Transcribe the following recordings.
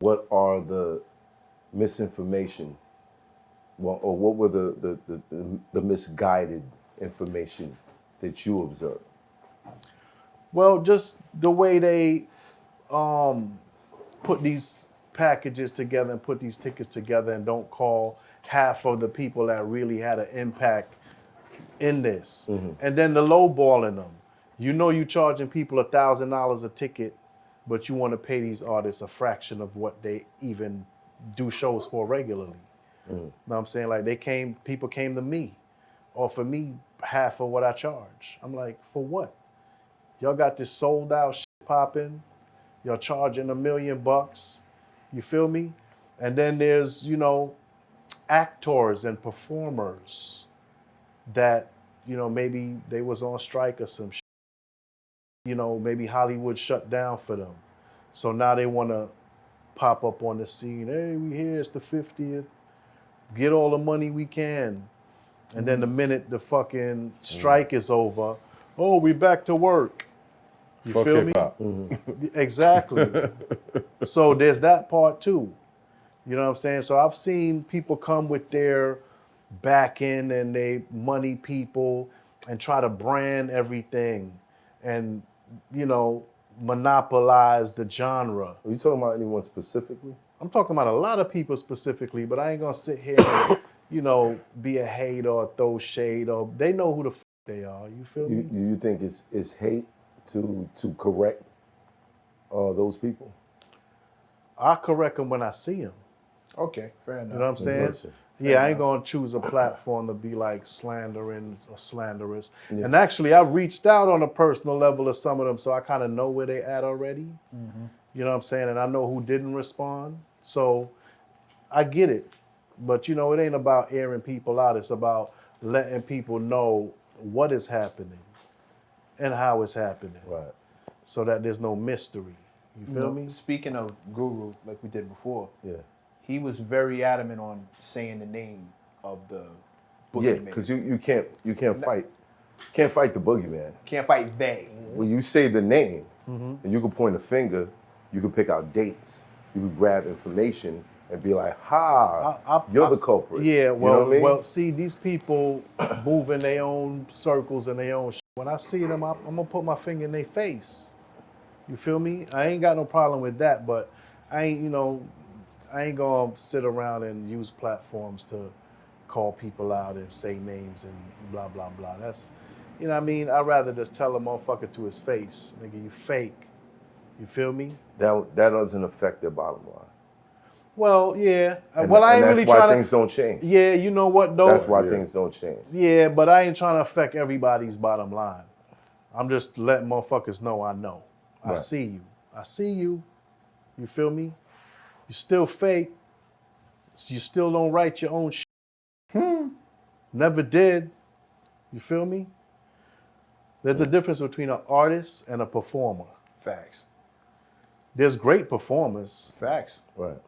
what are the misinformation, or what were the misguided information that you observed? Well, just the way they put these packages together and put these tickets together and don't call half of the people that really had an impact in this. And then the lowballing them. You know you charging people $1,000 a ticket, but you want to pay these artists a fraction of what they even do shows for regularly. Know what I'm saying? Like people came to me, offer me half of what I charge. I'm like, for what? Y'all got this sold out shit popping. Y'all charging $1 million. You feel me? And then there's, actors and performers that, maybe they was on strike or some shit. Maybe Hollywood shut down for them. So now they want to pop up on the scene. Hey, we here, it's the 50th. Get all the money we can. And then the minute the fucking strike is over, oh, we back to work. You Fuck feel me? Exactly. So there's that part too. You know what I'm saying? So I've seen people come with their back end and they money people and try to brand everything and, monopolize the genre. Are you talking about anyone specifically? I'm talking about a lot of people specifically, but I ain't gonna sit here and, be a hater or throw shade, or they know who the fuck they are. You feel me? You think it's hate to correct those people? I correct them when I see them. Okay, fair enough. You know what I'm saying? Yeah, I ain't gonna choose a platform to be like slandering or slanderous. Yeah. And actually, I've reached out on a personal level to some of them, so I kind of know where they at already. You know what I'm saying? And I know who didn't respond. So I get it. But, it ain't about airing people out. It's about letting people know what is happening and how it's happening. Right. So that there's no mystery. You feel me? Speaking of Guru, like we did before, Yeah. he was very adamant on saying the name of the boogeyman. Yeah, because you can't fight the boogeyman. Can't fight they. When you say the name, and you can point a finger, you can pick out dates, you can grab information and be like, you're the culprit. Yeah, well, you know what I mean? well, see, these people move in their own circles and their own shit. When I see them, I'm gonna put my finger in their face. You feel me? I ain't got no problem with that, but I ain't gonna sit around and use platforms to call people out and say names and blah, blah, blah. That's, what I mean? I'd rather just tell a motherfucker to his face, nigga, you fake. You feel me? That doesn't affect their bottom line. Well, yeah. And, well, I ain't and that's really why trying things don't change. Yeah, you know what though? That's why things don't change. Yeah, but I ain't trying to affect everybody's bottom line. I'm just letting motherfuckers know I know. I Right. see you. I see you. You feel me? You still fake. You still don't write your own shit. Never did. You feel me? There's a difference between an artist and a performer. Facts. There's great performers. Facts. Right.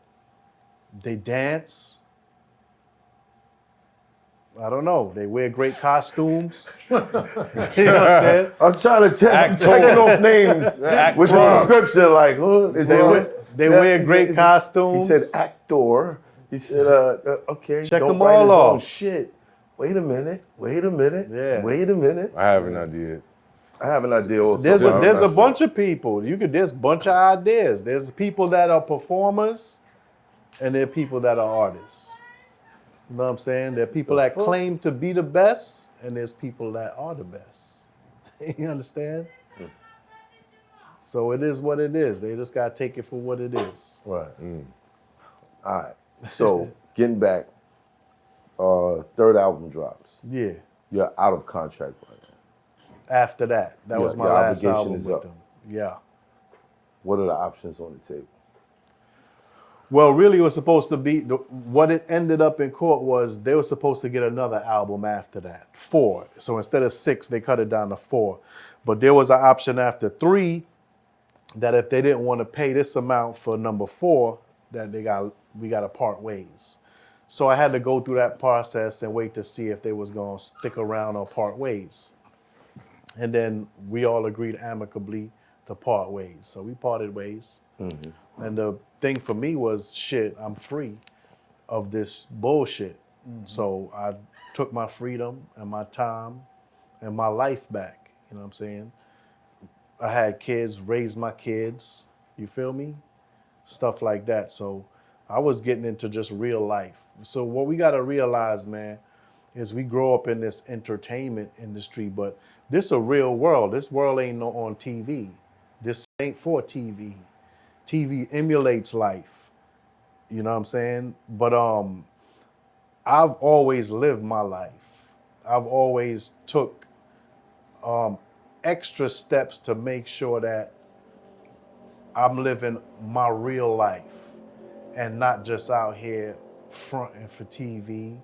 They dance. I don't know. They wear great costumes. You know what I'm saying? I'm trying to checking off names with the description, like, They wear great costumes. He said actor. He said, okay, Check don't them write all his own off. shit. Wait a minute. Yeah. Wait a minute. I have an idea. I have an idea also. There's a bunch of people. There's a bunch of ideas. There's people that are performers, and there are people that are artists. You know what I'm saying? There are people that claim to be the best, and there's people that are the best. You understand? So it is what it is. They just gotta take it for what it is. Right. All right. So getting back, third album drops. Yeah. You're out of contract right now. After that was my your last obligation album is with up. them. Yeah. What are the options on the table? Well, really, it was supposed to be, what it ended up in court was they were supposed to get another album after that, 4. So instead of 6, they cut it down to 4. But there was an option after 3 that if they didn't want to pay this amount for number 4, that we got to part ways. So I had to go through that process and wait to see if they was going to stick around or part ways. And then we all agreed amicably to part ways. So we parted ways. And the thing for me was, shit, I'm free of this bullshit. So I took my freedom and my time and my life back. You know what I'm saying? I had kids, raised my kids. You feel me? Stuff like that. So I was getting into just real life. So what we got to realize, man, is we grow up in this entertainment industry, but this a real world. This world ain't no on TV. This ain't for TV. TV emulates life. You know what I'm saying? But I've always lived my life. I've always took extra steps to make sure that I'm living my real life and not just out here fronting for TV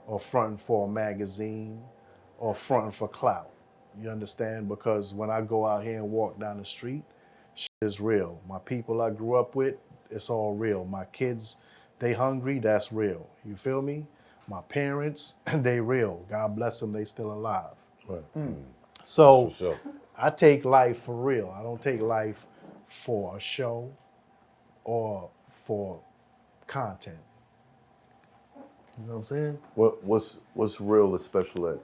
or fronting for a magazine or fronting for clout. You understand? Because when I go out here and walk down the street, shit is real. My people I grew up with, it's all real. My kids, they hungry, that's real. You feel me? My parents, they real. God bless them, they still alive. Right. So That's for sure. I take life for real. I don't take life for a show or for content. You know what I'm saying? What's real is special ed?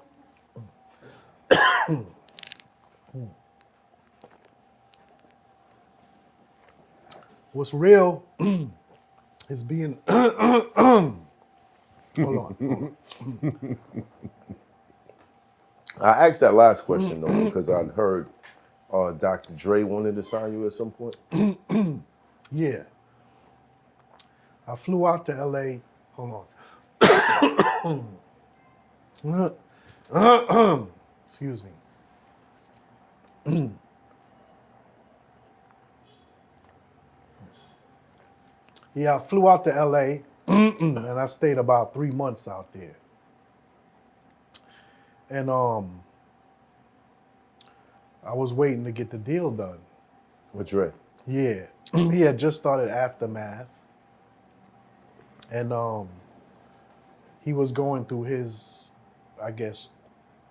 What's real is being. Hold on. I asked that last question though because I'd heard Dr. Dre wanted to sign you at some point. Yeah. I flew out to LA. Hold on. Excuse me. Yeah, I flew out to LA and I stayed about 3 months out there. And I was waiting to get the deal done. With Dre. Yeah. He had just started Aftermath. And he was going through his, I guess,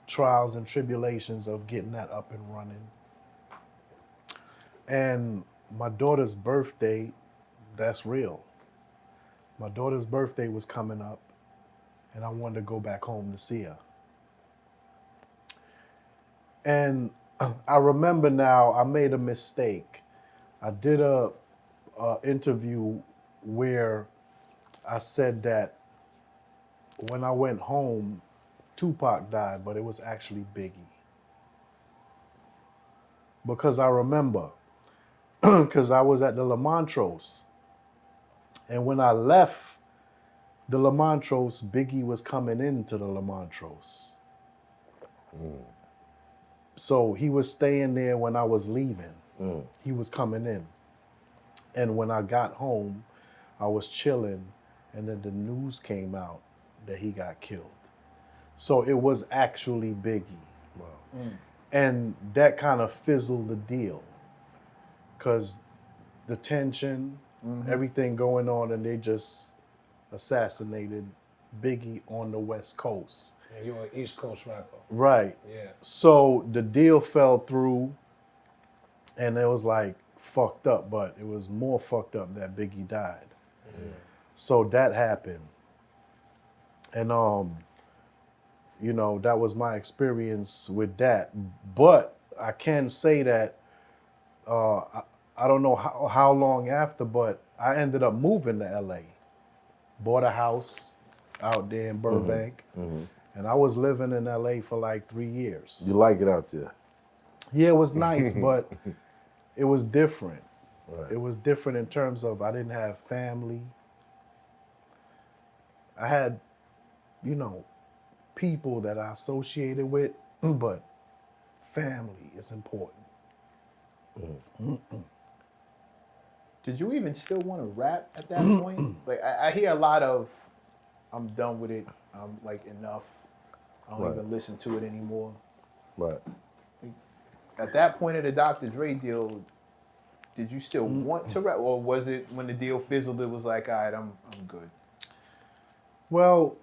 trials and tribulations of getting that up and running. And my daughter's birthday, that's real. My daughter's birthday was coming up, and I wanted to go back home to see her. And I remember now I made a mistake. I did a interview where I said that when I went home, Tupac died, but it was actually Biggie. Because I remember, because I was at the La Montrose. And when I left the La Montrose, Biggie was coming into the La Montrose. So he was staying there when I was leaving. He was coming in. And when I got home, I was chilling, and then the news came out that he got killed. So it was actually Biggie. Wow. And that kind of fizzled the deal. Because the tension, everything going on, and they just assassinated Biggie on the West Coast. And you're an East Coast rapper. Right. Yeah. So the deal fell through, and it was like fucked up, but it was more fucked up that Biggie died. So that happened. And you know, that was my experience with that. But I can say that I don't know how long after, but I ended up moving to LA. Bought a house out there in Burbank. And I was living in LA for like 3 years. You like it out there? Yeah, it was nice, but it was different. Right. It was different in terms of I didn't have family. I had, you know, people that I associated with, but family is important. Did you even still want to rap at that point? Like I hear a lot of, I'm done with it. I'm like enough. I don't even listen to it anymore. Right. At that point of the Dr. Dre deal, did you still want to rap, or was it when the deal fizzled? It was like, all right, I'm good. Well,